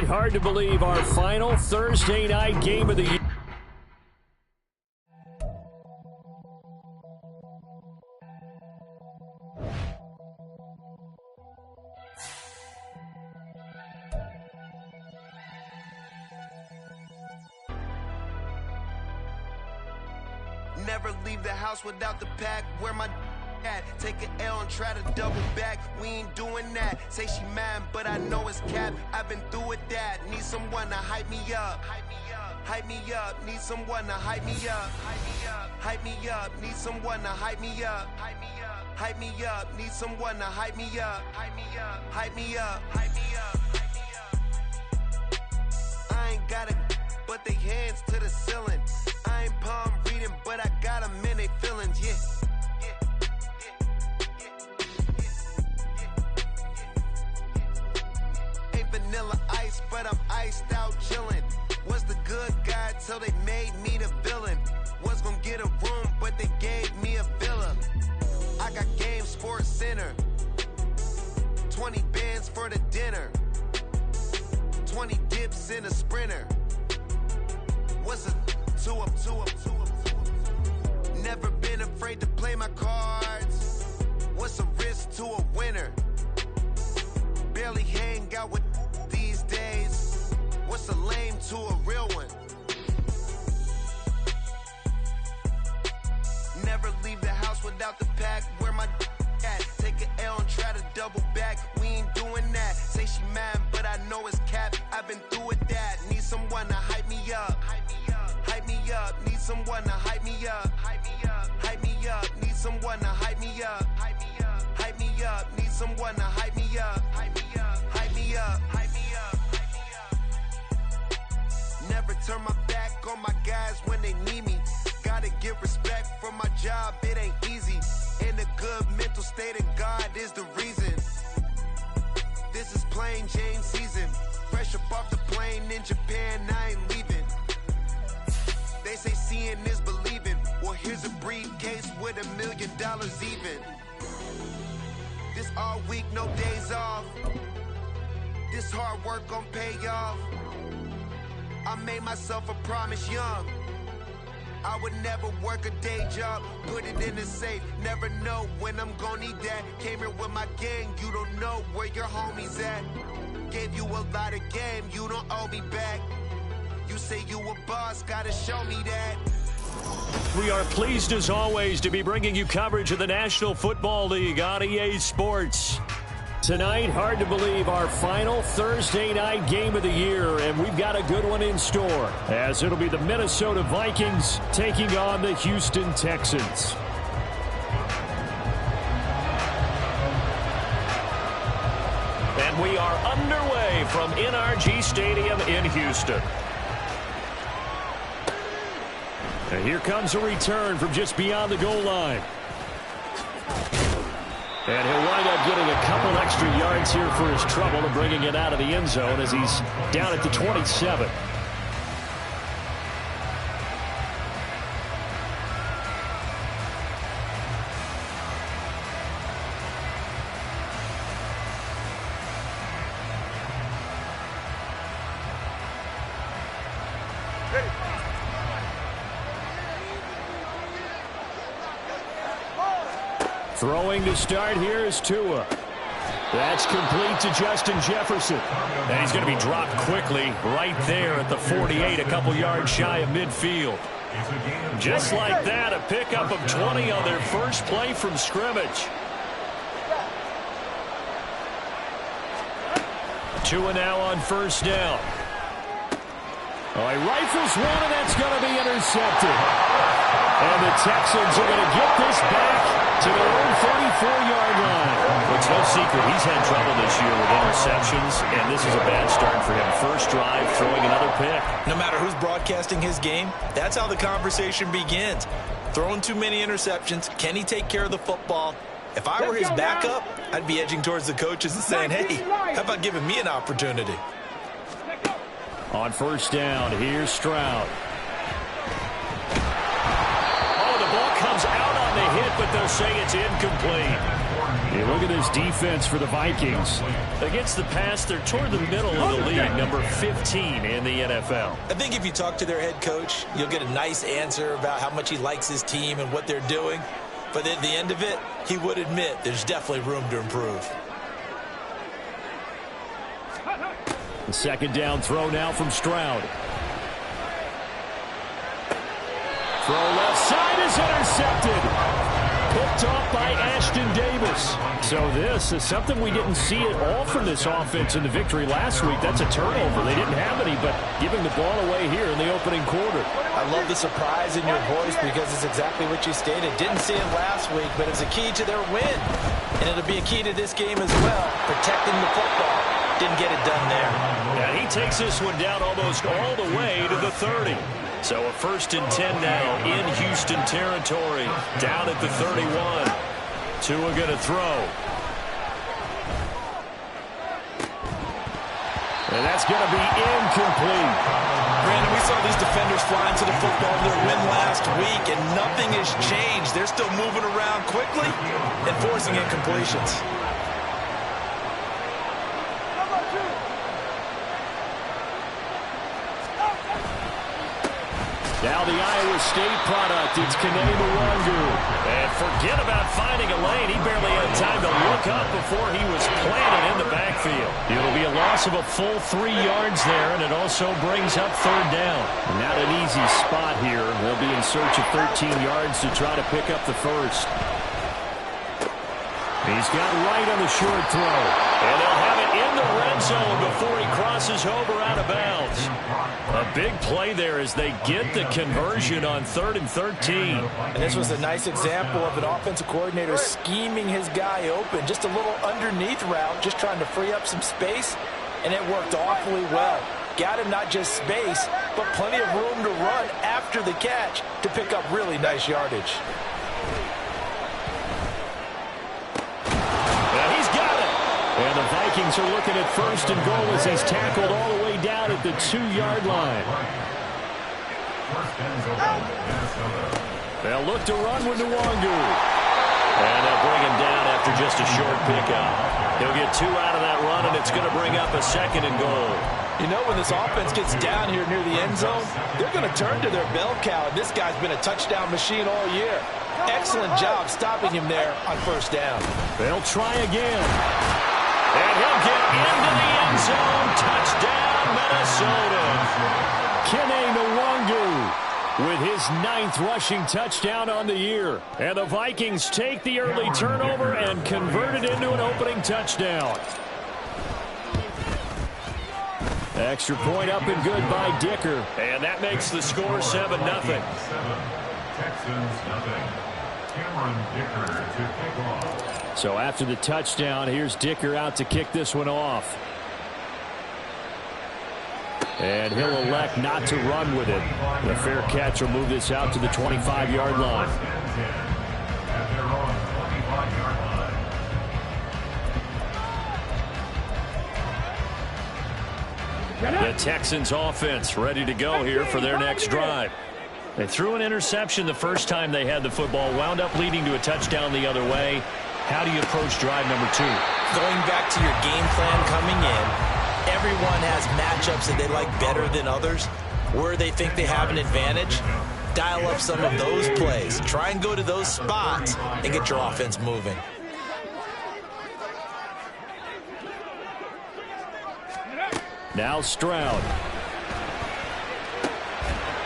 Tonight, hard to believe, our final Thursday night game of the year. Never leave the house without the pack. Where my at? Take an L and try to double back. We ain't doing that. Say she mad, but I know it's cap. I've been through with that. Need someone to hype me up. Hype me up. Need someone to hype me up. Hype me up. Need someone to hype me up. Hype me up. Need someone to hype me up. Hype me up. Hype me up. Hype me up. I ain't got it, but they hands to the ceiling. I ain't palm reading, but I got them in they feelings, yeah. Ain't vanilla ice, but I'm iced out chillin'. Was the good guy till they made me the villain. Was gonna get a room, but they gave me a villa. I got game, Sports Center. 20 bands for the dinner. 20 dips in a sprinter. What's a two up? Never been afraid to play my cards. What's a risk to a winner? Barely hang out with these days. What's a lame to a real one? Never leave the house without the pack. Where my at? Take an L and try to double back. We ain't doing that. Say she mad, but I know it's cap. I've been through with that. Need someone to hype me up. Hype me up, need someone to hype me up. Hype me up, hype me up, need someone to hype me up. Hype me up, hype me up, need someone to hype me up. Hype me up, hype me up, hype me up, hype me up. Never turn my back on my guys when they need me. Gotta give respect for my job, it ain't easy. In a good mental state and God is the reason. This is plain Jane season. Fresh up off the plane in Japan, I ain't leaving. They say seeing is believing. Well, here's a briefcase with $1 million even. This all week, no days off. This hard work gon' pay off. I made myself a promise young. I would never work a day job, put it in the safe. Never know when I'm gon' need that. Came here with my gang, you don't know where your homies at. Gave you a lot of game, you don't owe me back. You say you a boss, gotta show me that. We are pleased as always to be bringing you coverage of the National Football League on EA Sports. Tonight, hard to believe, our final Thursday night game of the year, and we've got a good one in store, as it'll be the Minnesota Vikings taking on the Houston Texans. And we are underway from NRG Stadium in Houston. And here comes a return from just beyond the goal line. And he'll wind up getting a couple extra yards here for his trouble and bringing it out of the end zone as he's down at the 27. Throwing to start here is Tua. That's complete to Justin Jefferson. And he's going to be dropped quickly right there at the 48, a couple yards shy of midfield. Just like that, a pickup of 20 on their first play from scrimmage. Tua now on first down. Oh, he rifles one, and that's going to be intercepted. And the Texans are going to get this back to their own 34-yard line. Well, it's no secret he's had trouble this year with interceptions, and this is a bad start for him. First drive, throwing another pick. No matter who's broadcasting his game, that's how the conversation begins. Throwing too many interceptions, can he take care of the football? If I were his backup, I'd be edging towards the coaches and saying, hey, how about giving me an opportunity? On first down, here's Stroud. Oh, the ball comes out on the hit, but they'll say it's incomplete. You look at this defense for the Vikings. Against the pass, they're toward the middle of the league, number 15 in the NFL. I think if you talk to their head coach, you'll get a nice answer about how much he likes his team and what they're doing. But at the end of it, he would admit there's definitely room to improve. The second down throw now from Stroud. Throw left side is intercepted. Picked off by Ashton Davis. So this is something we didn't see at all from this offense in the victory last week. That's a turnover. They didn't have any, but giving the ball away here in the opening quarter. I love the surprise in your voice because it's exactly what you stated. Didn't see it last week, but it's a key to their win. And it'll be a key to this game as well, protecting the football. Didn't get it done there. And he takes this one down almost all the way to the 30. So a 1st and 10 now in Houston territory, down at the 31. Tua going to throw. And that's going to be incomplete. Brandon, we saw these defenders flying to the football in their win last week, and nothing has changed. They're still moving around quickly and forcing incompletions. Now the Iowa State product, it's Kene Mwangu. And forget about finding a lane. He barely had time to look up before he was planted in the backfield. It'll be a loss of a full 3 yards there, and it also brings up 3rd down. Not an easy spot here. They'll be in search of 13 yards to try to pick up the first. He's got right on the short throw. And they'll have it in the red zone before he crosses over out of bounds. A big play there as they get the conversion on 3rd and 13. And this was a nice example of an offensive coordinator scheming his guy open. Just a little underneath route, just trying to free up some space, and it worked awfully well. Got him not just space, but plenty of room to run after the catch to pick up really nice yardage. And the Vikings are looking at 1st and goal as he's tackled all the way down at the 2-yard line. They'll look to run with Mwangu. And they'll bring him down after just a short pickup. He'll get 2 out of that run, and it's going to bring up a 2nd and goal. You know, when this offense gets down here near the end zone, they're going to turn to their bell cow. And this guy's been a touchdown machine all year. Excellent job stopping him there on 1st down. They'll try again. And he'll get into the end zone. Touchdown, Minnesota. Kene Mwangu with his 9th rushing touchdown on the year. And the Vikings take the early turnover and convert it into an opening touchdown. Extra point up and good by Dicker. And that makes the score 7-0. Texans nothing. Cameron Dicker to kick off. So after the touchdown, here's Dicker out to kick this one off. And he'll elect not to run with it. The fair catch will move this out to the 25-yard line. The Texans offense ready to go here for their next drive. They threw an interception the first time they had the football, wound up leading to a touchdown the other way. How do you approach drive number 2? Going back to your game plan coming in, everyone has matchups that they like better than others. Where they think they have an advantage, dial up some of those plays. Try and go to those spots and get your offense moving. Now Stroud.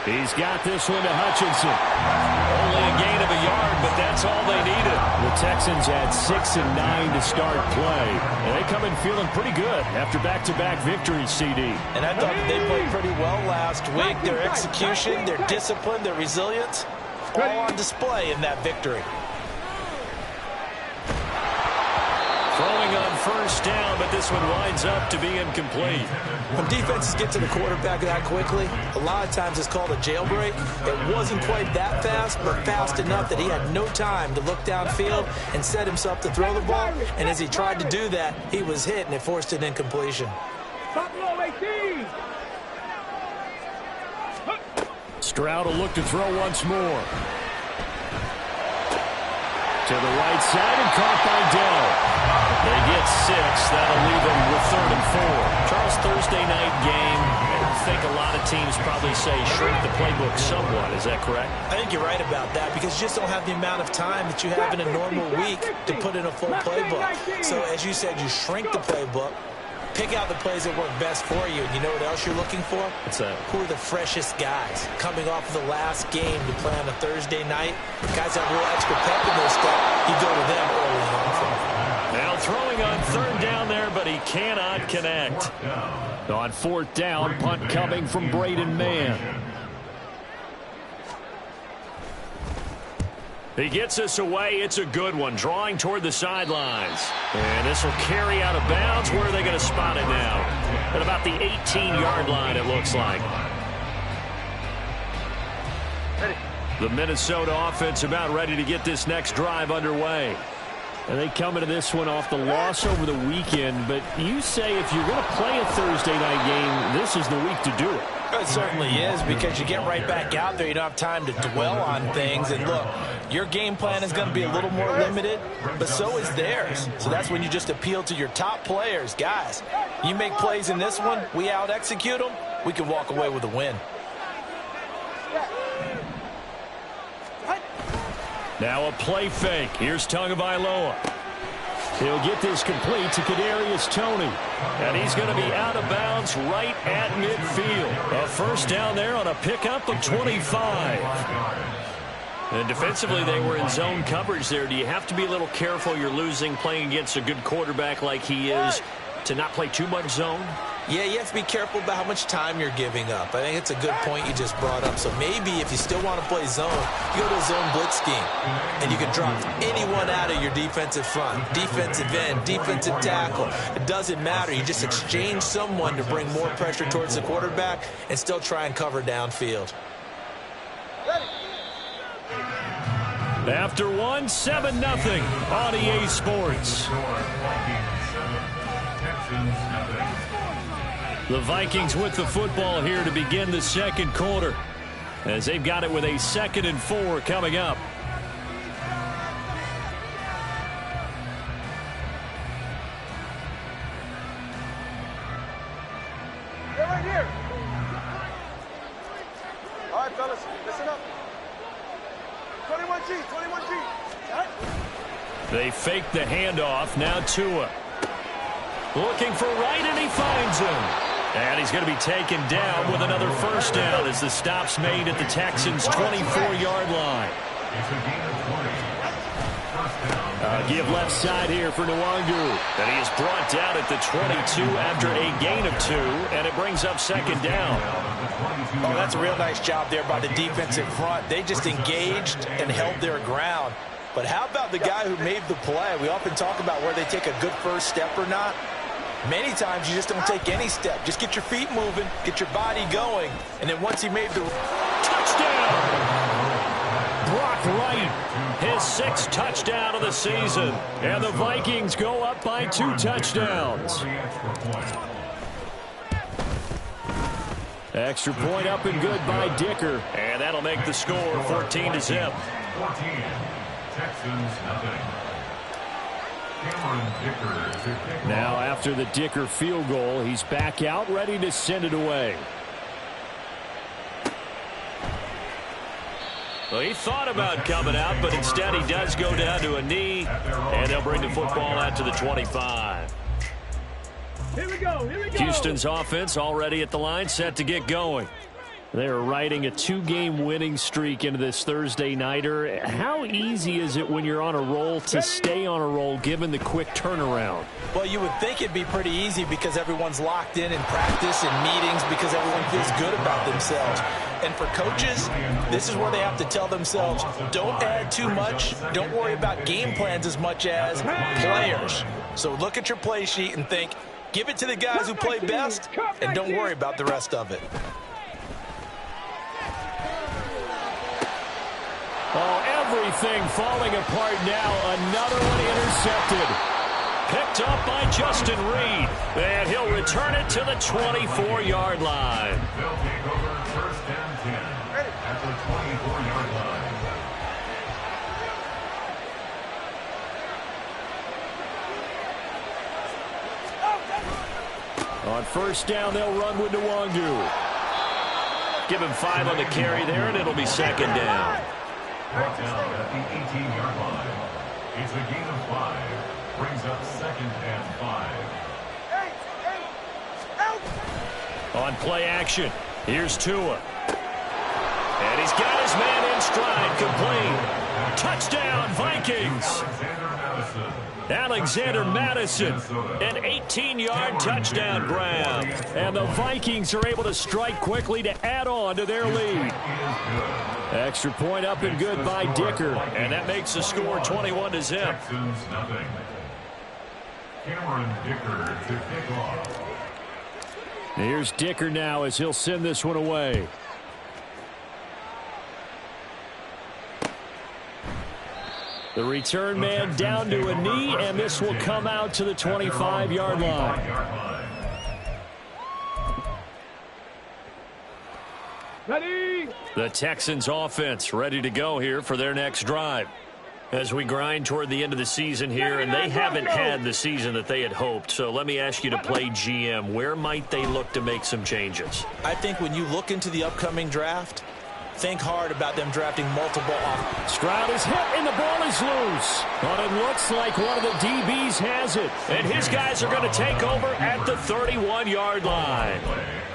He's got this one to Hutchinson. Only a gain of a yard, but that's all they needed. The Texans had 6 and 9 to start play. And they come in feeling pretty good after back-to-back victories, CD. And I thought that they played pretty well last week. Their execution, their discipline, their resilience, all on display in that victory. Throwing on 1st down, but this one winds up to be incomplete. When defenses get to the quarterback that quickly, a lot of times it's called a jailbreak. It wasn't quite that fast, but fast enough that he had no time to look downfield and set himself to throw the ball. And as he tried to do that, he was hit, and it forced an incompletion. Stroud will look to throw once more. To the right side and caught by Dell. They get 6. That'll leave them with 3rd and 4. Charles, Thursday night game, I think a lot of teams probably say shrink the playbook somewhat. Is that correct? I think you're right about that because you just don't have the amount of time that you have in a normal week to put in a full playbook. So as you said, you shrink the playbook, pick out the plays that work best for you. And you know what else you're looking for? What's that? Who are the freshest guys coming off of the last game to play on a Thursday night? Guys have a little extra pep in their step. You go to them early on. Now throwing on 3rd down there, but he cannot connect. On 4th down, punt coming from Braden Mann. He gets us away. It's a good one. Drawing toward the sidelines. And this will carry out of bounds. Where are they going to spot it now? At about the 18-yard line, it looks like. The Minnesota offense about ready to get this next drive underway. And they come into this one off the loss over the weekend. But you say if you're going to play a Thursday night game, this is the week to do it. It certainly is because you get right back out there. You don't have time to dwell on things. And look, your game plan is going to be a little more limited, but so is theirs. So that's when you just appeal to your top players. Guys, you make plays in this one, we out-execute them, we can walk away with a win. Now a play fake. Here's Tagovailoa. He'll get this complete to Kadarius Toney. And he's going to be out of bounds right at midfield. A first down there on a pickup of 25. And defensively, they were in zone coverage there. Do you have to be a little careful? You're losing playing against a good quarterback like he is to not play too much zone? Yeah, you have to be careful about how much time you're giving up. I think it's a good point you just brought up. So maybe if you still want to play zone, you go to a zone blitz scheme. And you can drop anyone out of your defensive front, defensive end, defensive tackle. It doesn't matter. You just exchange someone to bring more pressure towards the quarterback and still try and cover downfield. After 7-0 on EA Sports. The Vikings with the football here to begin the second quarter, as they've got it with a 2nd and 4 coming up. They're right here. All right, fellas, listen up. 21G, 21G. All right. They fake the handoff. Now Tua. Looking for right, and he finds him. And he's going to be taken down with another first down as the stop's made at the Texans' 24-yard line. Give left side here for Nwangu. And he is brought down at the 22 after a gain of 2, and it brings up 2nd down. Oh, that's a real nice job there by the defensive front. They just engaged and held their ground. But how about the guy who made the play? We often talk about where they take a good first step or not. Many times you just don't take any step. Just get your feet moving, get your body going, and then once he made the touchdown, Brock Wright, his 6th touchdown of the season, and the Vikings go up by 2 touchdowns. Extra point up and good by Dicker, and that'll make the score 14-0. 14, Texans nothing. Now after the Dicker field goal, he's back out ready to send it away. Well, he thought about coming out, but instead he does go down to a knee, and they'll bring the football out to the 25. Here we go, here we go. Houston's offense already at the line, set to get going. They're riding a 2-game winning streak into this Thursday nighter. How easy is it when you're on a roll to stay on a roll given the quick turnaround? Well, you would think it'd be pretty easy because everyone's locked in practice and meetings because everyone feels good about themselves. And for coaches, this is where they have to tell themselves, don't add too much. Don't worry about game plans as much as players. So look at your play sheet and think, give it to the guys who play best, and don't worry about the rest of it. Oh, everything falling apart now. Another one intercepted. Picked up by Justin Reed. And he'll return it to the 24-yard line. They'll take over 1st and 10 at the 24-yard line. On first down, they'll run with Nwangu. Give him 5 on the carry there, and it'll be second down. Brought down at the 18-yard line. It's a gain of 5. Brings up second and 5. On play action, here's Tua. And he's got his man in stride, complete. Touchdown, Vikings. Alexander Madison, an 18-yard touchdown grab. And the Vikings are able to strike quickly to add on to their lead. Extra point up and good by Dicker. And that makes the score 21-0. Texans nothing. Cameron Dicker to kick off. Here's Dicker now as he'll send this one away. The return man down to a knee, and this will come out to the 25-yard line. Ready? The Texans offense ready to go here for their next drive. As we grind toward the end of the season here, and they haven't had the season that they had hoped. So let me ask you to play GM. Where might they look to make some changes? I think when you look into the upcoming draft, think hard about them drafting multiple offenses. Stroud is hit, and the ball is loose. But it looks like one of the DBs has it. And his guys are going to take over at the 31-yard line.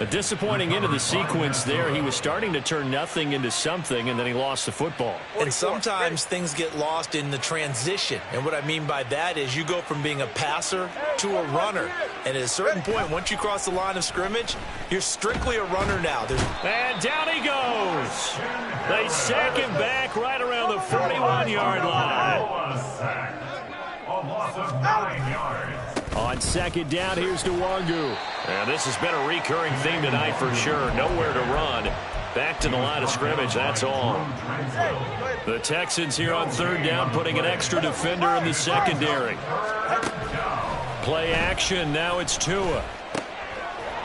A disappointing end of the sequence there. He was starting to turn nothing into something, and then he lost the football. And sometimes things get lost in the transition. And what I mean by that is you go from being a passer to a runner. And at a certain point, once you cross the line of scrimmage, you're strictly a runner now. And down he goes. They sack him back right around the 41-yard line. A loss of 9 yards. On second down, here's Nwangu. And this has been a recurring theme tonight for sure. Nowhere to run. Back to the line of scrimmage, that's all. The Texans here on third down, putting an extra defender in the secondary. Play action, now it's Tua.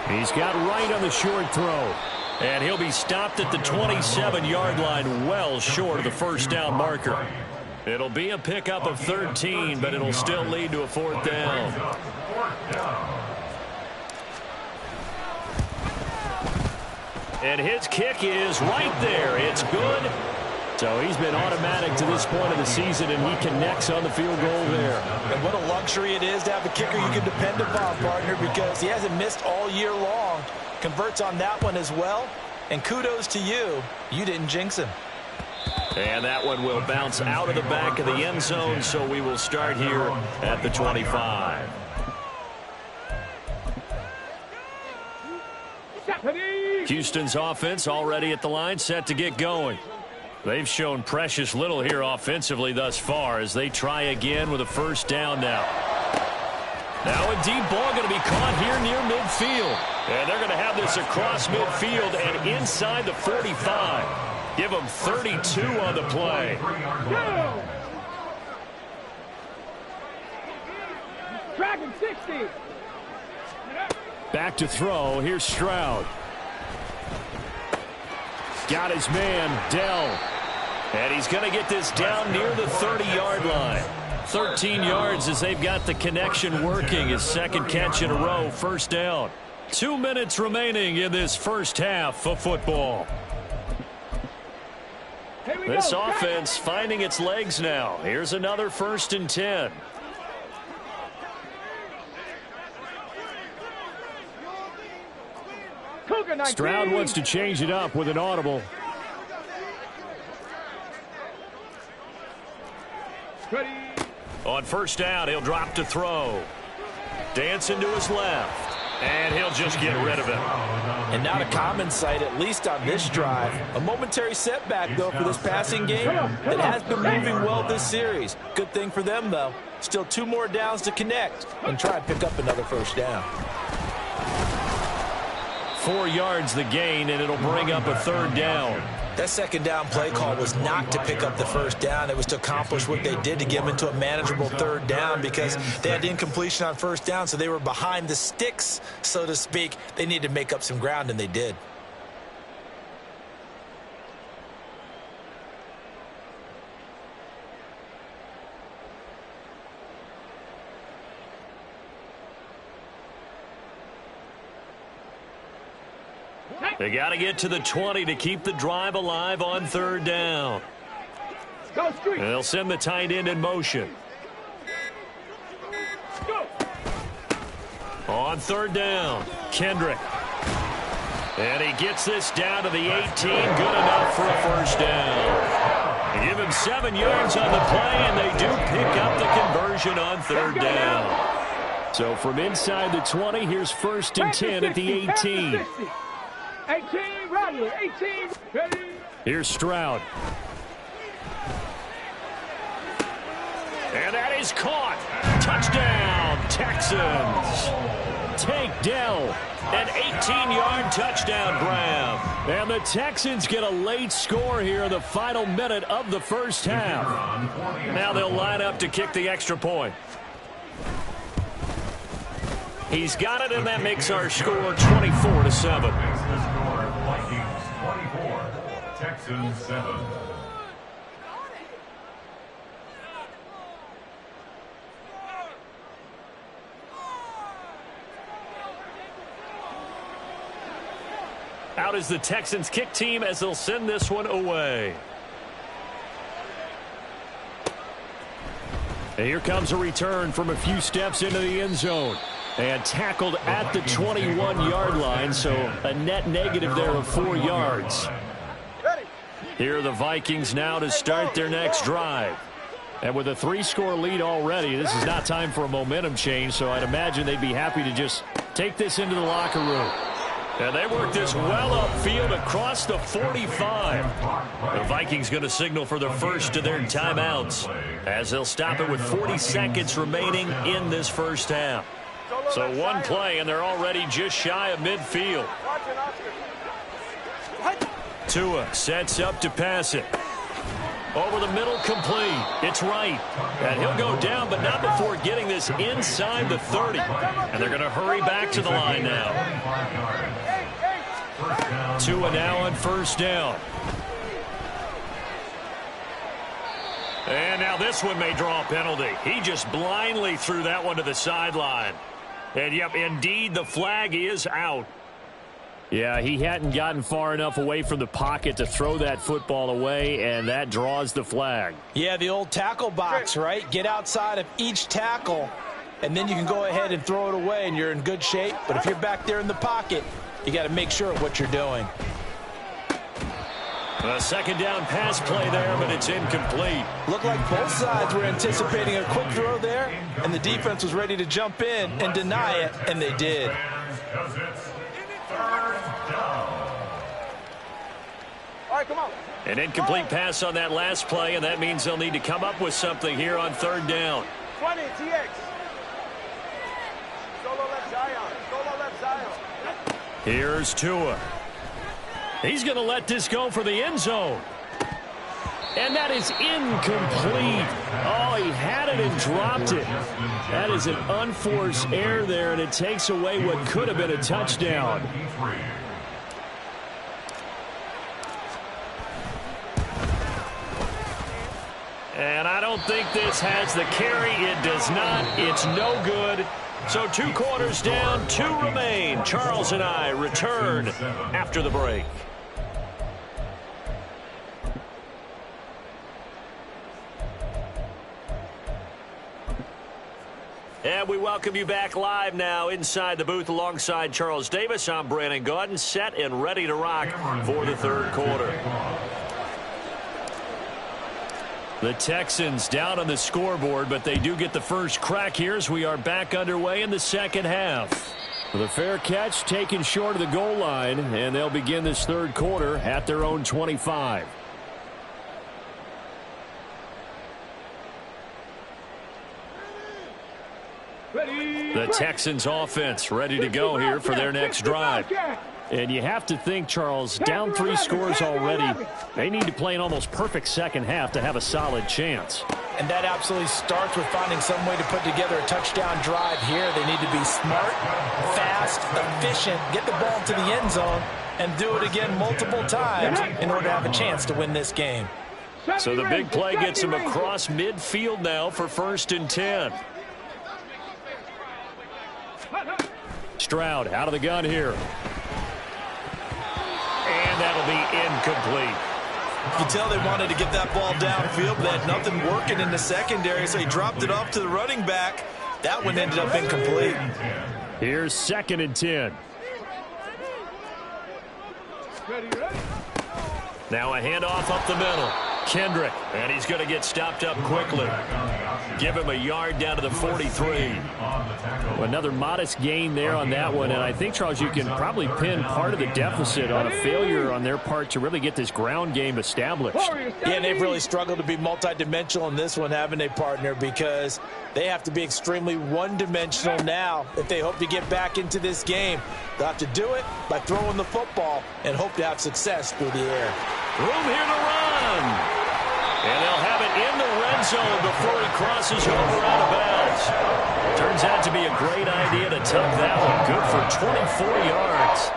He's got right on the short throw. And he'll be stopped at the 27-yard line, well short of the first down marker. It'll be a pickup of 13, but it'll still lead to a fourth down. And his kick is right there. It's good. So he's been automatic to this point of the season, and he connects on the field goal there. And what a luxury it is to have a kicker you can depend upon, partner, because he hasn't missed all year long. Converts on that one as well. And kudos to you. You didn't jinx him. And that one will bounce out of the back of the end zone, so we will start here at the 25. Houston's offense already at the line, set to get going. They've shown precious little here offensively thus far as they try again with a first down now. Now a deep ball going to be caught here near midfield. And they're going to have this across midfield and inside the 45. Give them 32 on the play. Dragon 60. Back to throw. Here's Stroud. Got his man, Dell. And he's going to get this down near the 30-yard line. 13 yards as they've got the connection working. His second catch in a row, first down. 2 minutes remaining in this first half of football. This offense finding its legs now. Here's another 1st and 10. Stroud wants to change it up with an audible. Ready. On first down, he'll drop to throw. Dancing to his left. And he'll just get rid of it. And not a common sight, at least on this drive. A momentary setback, though, for this passing game that has been moving well this series. Good thing for them, though. Still 2 more downs to connect and try and pick up another first down. 4 yards the gain, and it'll bring up a third down. That second down play call was not to pick up the first down. It was to accomplish what they did to get them into a manageable third down because they had incompletion on first down, so they were behind the sticks, so to speak. They needed to make up some ground, and they did. They got to get to the 20 to keep the drive alive on third down. Go street. They'll send the tight end in motion. On third down, Kendrick. And he gets this down to the 18. Good enough for a first down. They give him 7 yards on the play, and they do pick up the conversion on third down. So from inside the 20, here's first and 10 at the 18. 18, Rodley, 18, ready. Here's Stroud. And that is caught. Touchdown, Texans. Tank Dell. An 18-yard touchdown grab. And the Texans get a late score here in the final minute of the first half. Now they'll line up to kick the extra point. He's got it, and that makes our score 24-7. Vikings 24, Texans 7. Out is the Texans kick team as they'll send this one away. And here comes a return from a few steps into the end zone. And tackled at the 21-yard line, so a net negative there of 4 yards. Here are the Vikings now to start their next drive. And with a 3-score lead already, this is not time for a momentum change, so I'd imagine they'd be happy to just take this into the locker room. And they work this well upfield across the 45. The Vikings going to signal for the first of their timeouts as they'll stop it with 40 seconds remaining in this first half. So one play, and they're already just shy of midfield. Tua sets up to pass it. Over the middle, complete. It's right. And he'll go down, but not before getting this inside the 30. And they're going to hurry back to the line now. Tua now on first down. And now this one may draw a penalty. He just blindly threw that one to the sideline. And, yep, indeed, the flag is out. Yeah, he hadn't gotten far enough away from the pocket to throw that football away, and that draws the flag. Yeah, the old tackle box, right? Get outside of each tackle, and then you can go ahead and throw it away, and you're in good shape. But if you're back there in the pocket, you got to make sure of what you're doing. A second down pass play there, but it's incomplete. Looked like both sides were anticipating a quick throw there, and the defense was ready to jump in and deny it, and they did. All right, come on. An incomplete pass on that last play, and that means they'll need to come up with something here on third down. 20, TX. Solo left Zion. Solo left Zion. Here's Tua. He's going to let this go for the end zone. And that is incomplete. Oh, he had it and dropped it. That is an unforced error there, and it takes away what could have been a touchdown. And I don't think this has the carry. It does not. It's no good. So 2 quarters down, 2 remain. Charles and I return after the break. And we welcome you back live now inside the booth alongside Charles Davis. I'm Brandon Gaudin, set and ready to rock for the third quarter. The Texans down on the scoreboard, but they do get the first crack here as we are back underway in the second half. With a fair catch taken short of the goal line, and they'll begin this third quarter at their own 25. The Texans offense ready to go here for their next drive. And you have to think, Charles, down 3 scores already. They need to play an almost perfect second half to have a solid chance. And that absolutely starts with finding some way to put together a touchdown drive here. They need to be smart, fast, efficient, get the ball to the end zone, and do it again multiple times in order to have a chance to win this game. So the big play gets him across midfield now for 1st and 10. Stroud out of the gun here. incomplete. You can tell they wanted to get that ball downfield, but they had nothing working in the secondary, so he dropped it off to the running back. That one ended up incomplete. Here's 2nd and 10. Now a handoff up the middle. Kendrick, and he's going to get stopped up quickly. Give him a yard down to the 43. Well, another modest gain there on that one, and I think, Charles, you can probably pin part of the deficit on a failure on their part to really get this ground game established. Yeah, and they've really struggled to be multidimensional in this one, haven't they, partner? Because they have to be extremely one-dimensional now if they hope to get back into this game. They'll have to do it by throwing the football and hope to have success through the air. Room here to run. And they'll have it in the red zone before he crosses over out of bounds. Turns out to be a great idea to tuck that one. Good for 24 yards.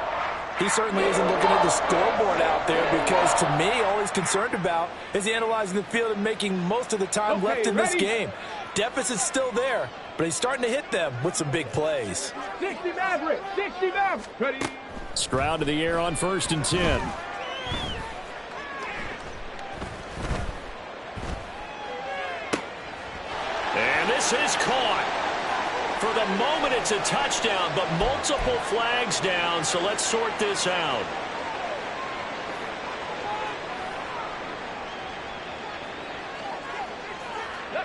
He certainly isn't looking at the scoreboard out there because, to me, all he's concerned about is analyzing the field and making most of the time left in this game. Deficit's still there, but he's starting to hit them with some big plays. 60 Maverick, 60 Maverick. Ready. Stroud to the air on 1st and 10. And this is caught. For the moment, it's a touchdown, but multiple flags down, so let's sort this out.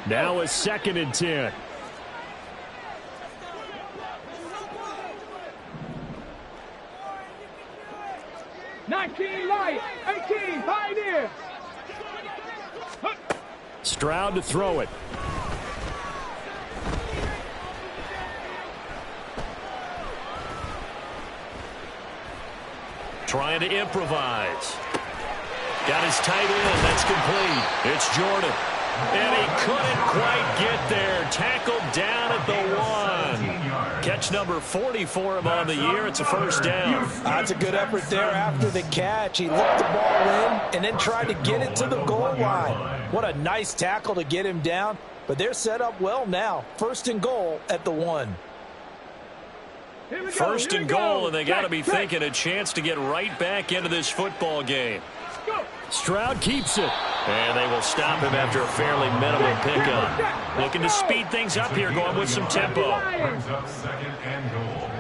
Now a 2nd and 10. Light, 18, Pioneer. Stroud to throw it. Trying to improvise. Got his tight end. That's complete. It's Jordan. And he couldn't quite get there. Tackled down at the 1. Catch number 40 for him on the year. It's a first down. That's a good effort there after the catch. He looked the ball in and then tried to get it to the goal line. What a nice tackle to get him down. But they're set up well now. 1st and goal at the 1. First and goal, and they got to be thinking a chance to get right back into this football game. Stroud keeps it. And they will stop him after a fairly minimal pickup. Looking to speed things up here, going with some tempo. Brings up 2nd and goal.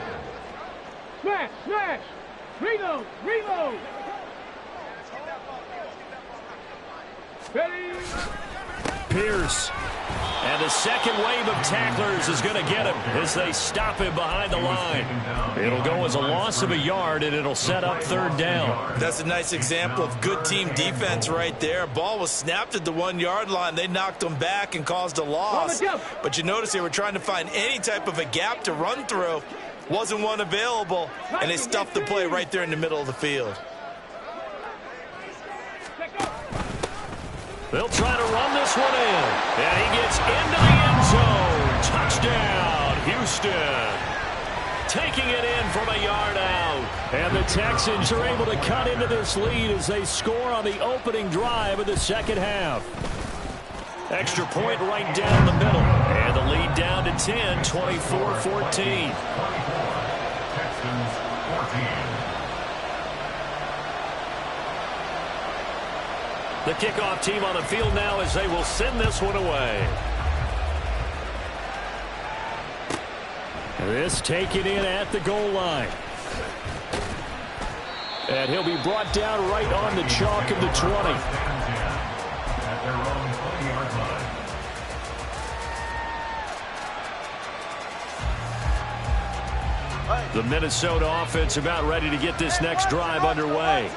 Smash. Reload. Ready. Pierce. And the second wave of tacklers is going to get him as they stop him behind the line. It'll go as a loss of a yard, and it'll set up 3rd down. That's a nice example of good team defense right there. Ball was snapped at the 1-yard line. They knocked them back and caused a loss. But you notice they were trying to find any type of a gap to run through. Wasn't one available, and they stuffed the play right there in the middle of the field. They'll try to run this one in. And he gets into the end zone. Touchdown, Houston. Taking it in from a yard out. And the Texans are able to cut into this lead as they score on the opening drive of the 2nd half. Extra point right down the middle. And the lead down to 10, 24-14. Texans 14. The kickoff team on the field now as they will send this one away. This taken in at the goal line. And he'll be brought down right on the chalk of the 20. At their own 20-yard line. The Minnesota offense about ready to get this next drive underway.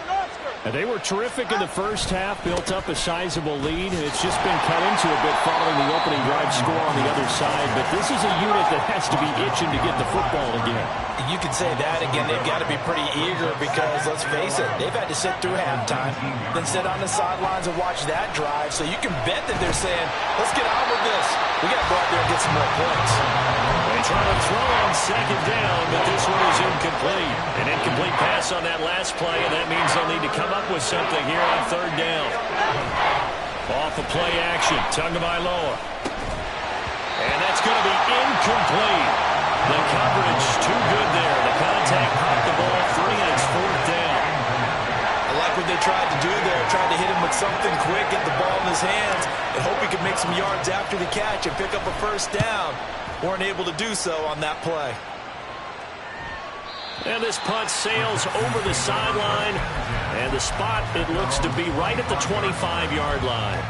And they were terrific in the first half, built up a sizable lead, and it's just been cut into a bit following the opening drive score on the other side. But this is a unit that has to be itching to get the football again. You can say that again. They've got to be pretty eager because, let's face it, they've had to sit through halftime, then sit on the sidelines and watch that drive. So you can bet that they're saying, let's get on with this. We got to go out there and get some more points. They try to throw on 2nd down, but this one is incomplete. An incomplete pass on that last play, and that means they'll need to come up with something here on 3rd down. Off of play action, Tagovailoa. And that's going to be incomplete. The coverage too good there. The contact popped the ball free, and it's 4th down. I like what they they tried to do there. Tried to hit him with something quick, get the ball in his hands, and hope he could make some yards after the catch and pick up a first down. Weren't able to do so on that play. And this punt sails over the sideline. And the spot, it looks to be right at the 25-yard line.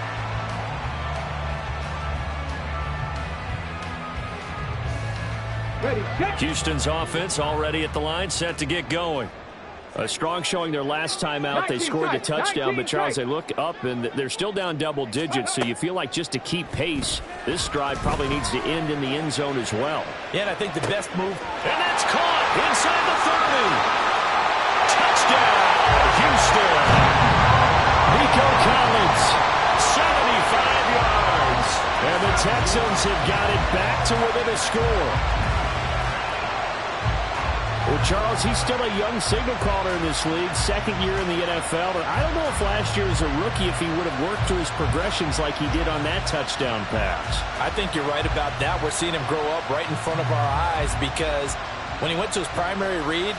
Ready, set. Houston's offense already at the line, set to get going. A strong showing their last time out. They scored the touchdown, but Charles, they look up and they're still down double digits, so you feel like just to keep pace, this drive probably needs to end in the end zone as well. Yeah, and I think the best move. And that's caught inside the 30. Touchdown, Houston. Nico Collins, 75 yards. And the Texans have got it back to within a score. Well, Charles, he's still a young signal caller in this league, second year in the NFL. And I don't know if last year as a rookie if he would have worked through his progressions like he did on that touchdown pass. I think you're right about that. We're seeing him grow up right in front of our eyes because when he went to his primary read,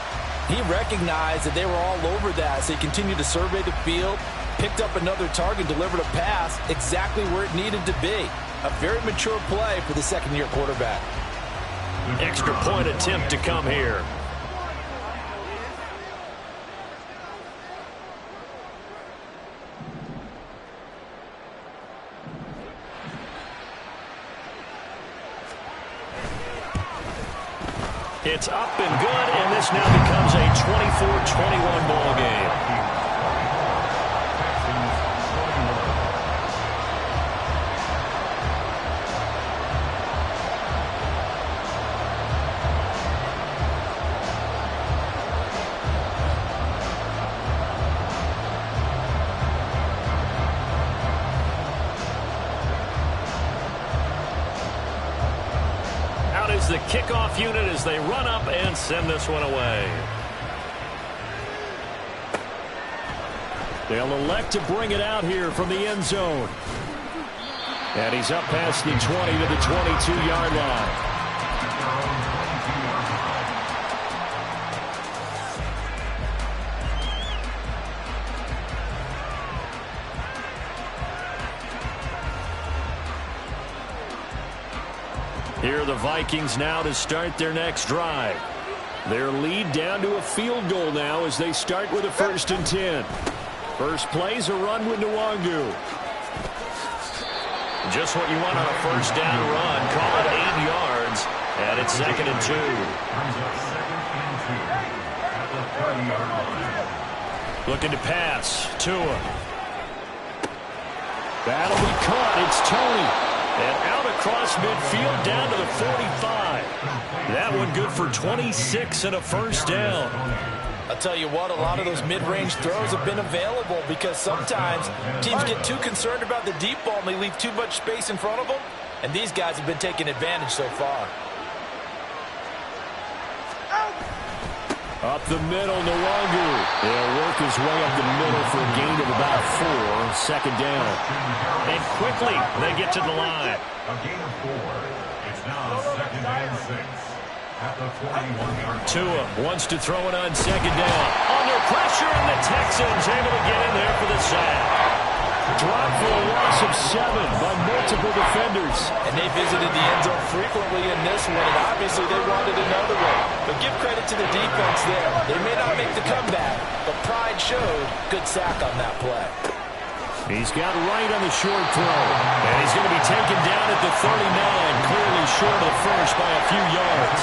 he recognized that they were all over that. So he continued to survey the field, picked up another target, delivered a pass exactly where it needed to be. A very mature play for the second-year quarterback. Extra point attempt to come here. It's up and good, and this now becomes a 24-21 ball game. The kickoff unit as they run up and send this one away. They'll elect to bring it out here from the end zone. And he's up past the 20 to the 22-yard line. Here are the Vikings now to start their next drive. Their lead down to a field goal now as they start with a 1st and 10. First play's a run with Nwangu. Just what you want on a first down run. Call it 8 yards. And it's 2nd and 2. Looking to pass. Tua. That'll be caught. It's Tony. And out across midfield down to the 45. That one good for 26 and a first down. I'll tell you what, a lot of those mid-range throws have been available because sometimes teams get too concerned about the deep ball and they leave too much space in front of them. And these guys have been taking advantage so far. Up the middle, Nwangu. They'll work his way up the middle for a gain of about 4. 2nd down. And quickly, they get to the line. A gain of 4. It's now 2nd and 6. At the 41-yard line. Tua wants to throw it on 2nd down. Under pressure, and the Texans able to get in there for the sack. Dropped for a loss of 7 by multiple defenders. And they visited the end zone frequently in this one, and obviously they wanted another one. But give credit to the defense there. They may not make the comeback, but pride showed. Good sack on that play. He's got right on the short throw. And he's going to be taken down at the 39, clearly short of the first by a few yards.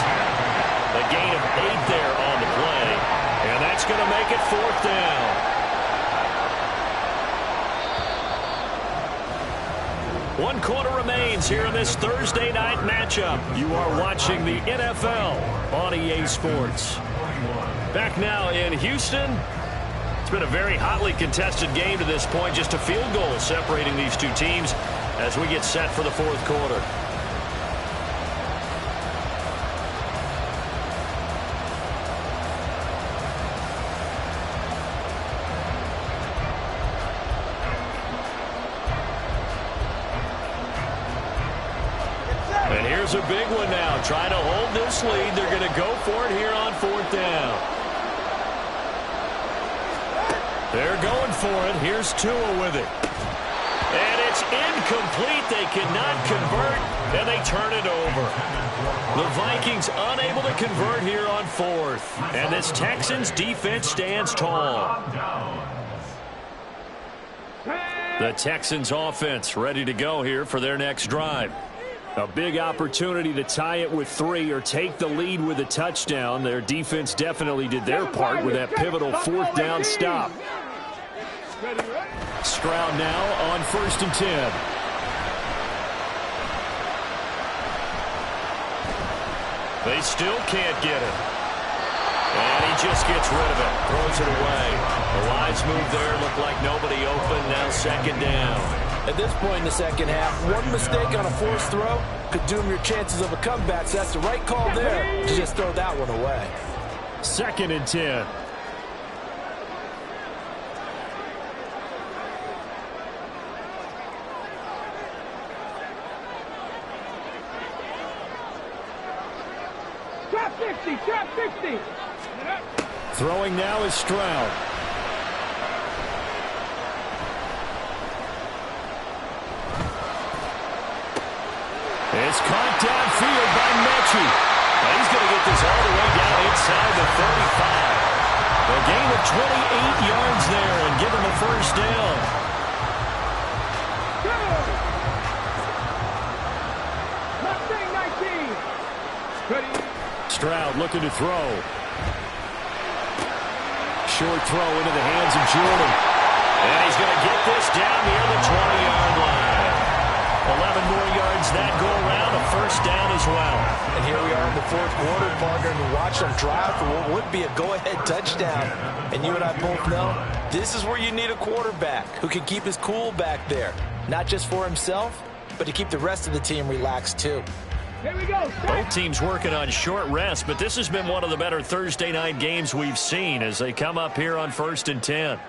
A gain of 8 there on the play. And that's going to make it 4th down. 1 quarter remains here in this Thursday night matchup. You are watching the NFL on EA Sports. Back now in Houston. It's been a very hotly contested game to this point. Just a field goal separating these two teams as we get set for the 4th quarter. And here's a big one now. Trying to hold this lead. They're going to go for it here on 4th down. They're going for it. Here's Tua with it. And it's incomplete. They cannot convert, and they turn it over. The Vikings unable to convert here on 4th. And this Texans defense stands tall. The Texans offense ready to go here for their next drive. A big opportunity to tie it with 3 or take the lead with a touchdown. Their defense definitely did their part with that pivotal 4th down stop. Stroud now on 1st and 10. They still can't get it. And he just gets rid of it. Throws it away. The lines move there. Look like nobody open. Now 2nd down. At this point in the second half, one mistake on a forced throw could doom your chances of a comeback. So that's the right call there to just throw that one away. 2nd and 10. Trap 60. Throwing now is Stroud. It's caught downfield by Mechie. He's going to get this all the way down inside the 35. A gain of 28 yards there and give him a 1st down. Stroud looking to throw. Short throw into the hands of Jordan. And he's going to get this down near the 20-yard line. 11 more yards that go around, a 1st down as well. And here we are in the 4th quarter, partner, and we watch them drive for what would be a go-ahead touchdown. And you and I both know this is where you need a quarterback who can keep his cool back there. Not just for himself, but to keep the rest of the team relaxed too. Here we go. Both teams working on short rest, but this has been one of the better Thursday night games we've seen as they come up here on 1st and 10.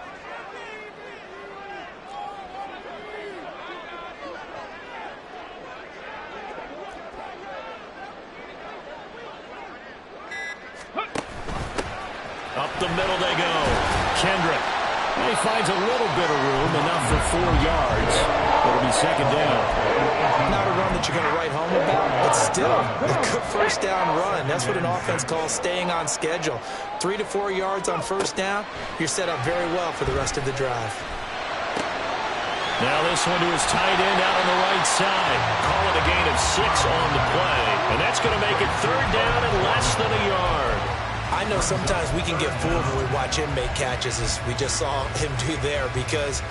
Up the middle they go. Kendrick. He finds a little bit of room, enough for 4 yards. It'll be 2nd down. Not a run that you're going to write home about, but still a good 1st down run. That's what an offense calls staying on schedule. 3 to 4 yards on 1st down, you're set up very well for the rest of the drive. Now this one to his tight end out on the right side. Call it a gain of 6 on the play. And that's going to make it 3rd down and less than a yard. I know sometimes we can get fooled when we watch him make catches as we just saw him do there because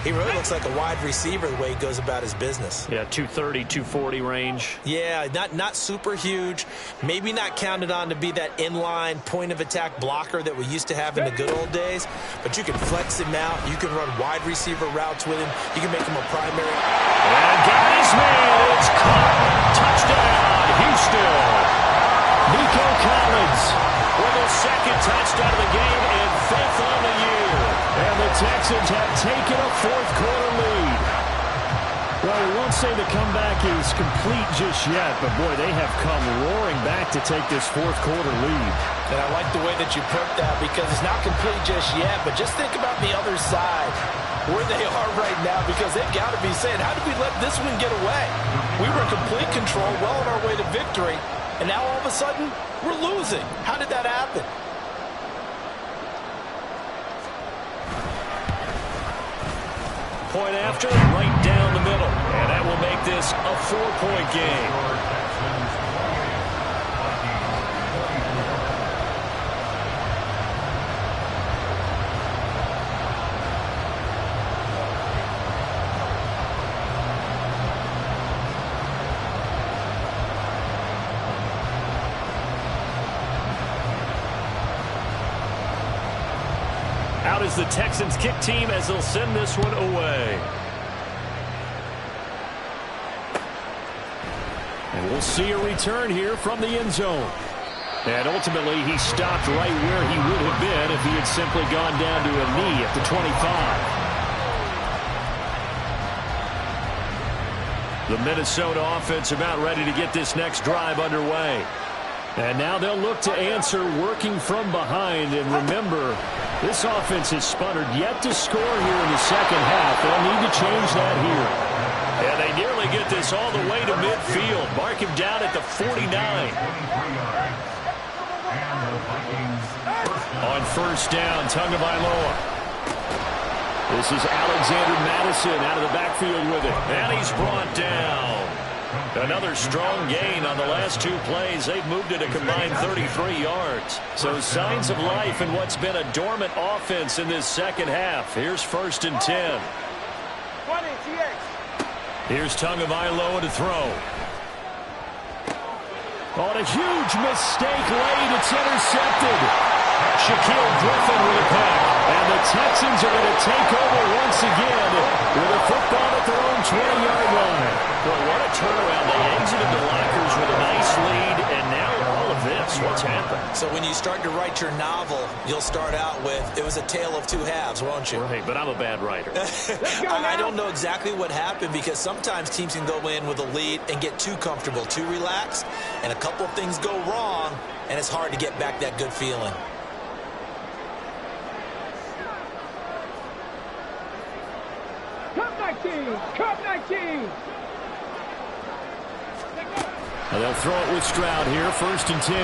he really looks like a wide receiver the way he goes about his business. Yeah, 230, 240 range. Yeah, not super huge. Maybe not counted on to be that inline point-of-attack blocker that we used to have in the good old days. But you can flex him out. You can run wide receiver routes with him. You can make him a primary. And got his man. It's caught. Touchdown, Houston. Nico Collins with his 2nd touchdown of the game and 5th on the year. And the Texans have taken a 4th quarter lead. Well, we won't say the comeback is complete just yet, but boy, they have come roaring back to take this 4th quarter lead. And I like the way that you put that because it's not complete just yet, but just think about the other side, where they are right now, because they've got to be saying, how did we let this one get away? We were in complete control, well on our way to victory, and now all of a sudden, we're losing. How did that happen? Point after, right down the middle. And that will make this a 4-point game. Out is the Texans kick team as they'll send this one away. And we'll see a return here from the end zone. And ultimately, he stopped right where he would have been if he had simply gone down to a knee at the 25. The Minnesota offense about ready to get this next drive underway. And now they'll look to answer working from behind. And remember, This offense has sputtered yet to score here in the second half. They'll need to change that here. And they nearly get this all the way to midfield. Mark him down at the 49. On first down, Tagovailoa. This is Alexander Madison out of the backfield with it. And he's brought down. Another strong gain on the last two plays. They've moved it a combined 33 yards. So signs of life in what's been a dormant offense in this second half. Here's first and 10. Here's Tagovailoa to throw. On a huge mistake late. It's intercepted. Shaquille Griffin with a pick. And the Texans are going to take over once again with a football at their own 20-yard line. Well, what a turnaround. They exited the lockers with a nice lead, and now all of this. What's happened? So when you start to write your novel, you'll start out with, it was a tale of two halves, won't you? Right, but I'm a bad writer. I don't know exactly what happened because sometimes teams can go in with a lead and get too comfortable, too relaxed, and a couple things go wrong, and it's hard to get back that good feeling. Cup 19! Now they'll throw it with Stroud here, first and 10.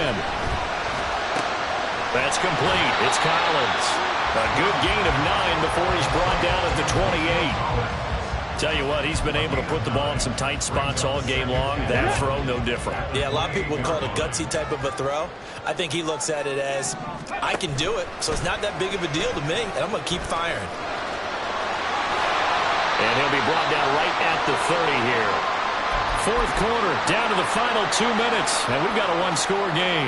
That's complete. It's Collins. A good gain of 9 before he's brought down at the 28. Tell you what, he's been able to put the ball in some tight spots all game long. That throw, no different. Yeah, a lot of people would call it a gutsy type of a throw. I think he looks at it as, I can do it, so it's not that big of a deal to me, and I'm going to keep firing. And he'll be brought down right at the 30 here. Fourth quarter, down to the final 2 minutes, and we've got a one-score game.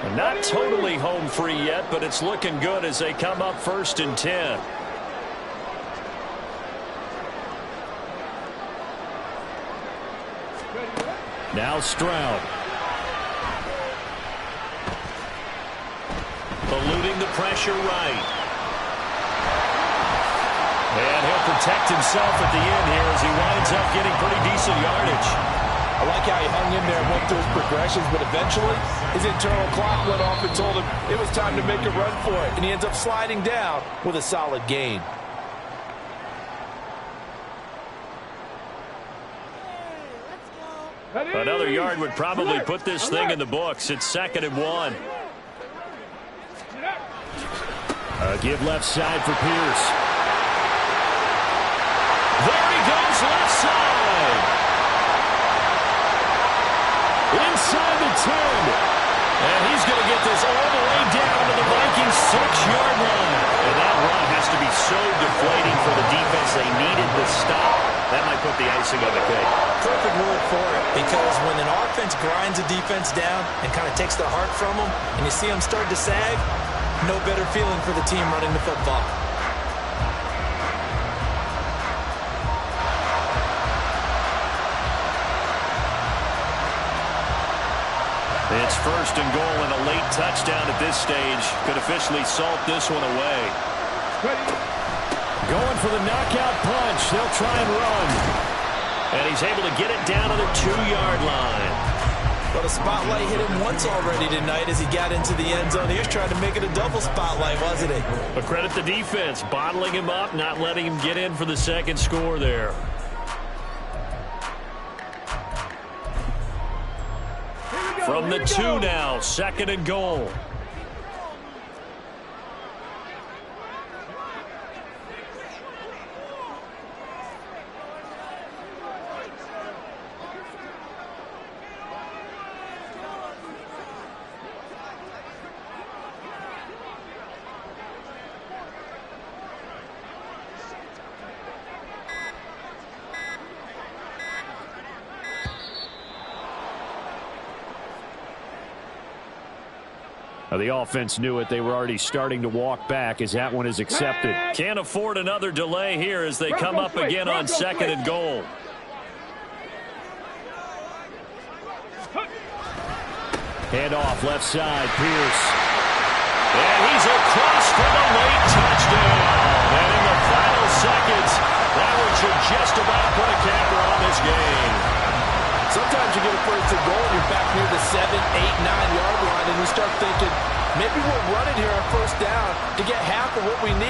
And not totally home free yet, but it's looking good as they come up first and 10. Now Stroud. Eluding the pressure right. And he'll protect himself at the end here as he winds up getting pretty decent yardage. I like how he hung in there and went through his progressions, but eventually his internal clock went off and told him it was time to make a run for it. And he ends up sliding down with a solid gain. Another yard would probably put this thing in the books. It's second and 1. Give left side for Pierce. There he goes, left side. Inside the 10. And he's going to get this all the way down to the Vikings' 6-yard line. And that run has to be so deflating for the defense. They needed the stop. That might put the icing on the cake. Perfect word for it, because when an offense grinds a defense down and kind of takes the heart from them, and you see them start to sag, no better feeling for the team running the football. It's first and goal, and a late touchdown at this stage could officially salt this one away. Going for the knockout punch. They'll try and run. And he's able to get it down to the 2-yard line. But a spotlight hit him once already tonight as he got into the end zone. He was trying to make it a double spotlight, wasn't he? But credit the defense, bottling him up, not letting him get in for the second score there. From the 2 now, second and goal. The offense knew it. They were already starting to walk back as that one is accepted. Can't afford another delay here as they come up again on second and goal. Hand off left side, Pierce. And he's across for the late touchdown. And in the final seconds, that one should just about put a capper on this game. Sometimes you get a first and goal and you're back near the 7, 8, 9-yard line and you start thinking, Maybe we're running here on first down to get half of what we need.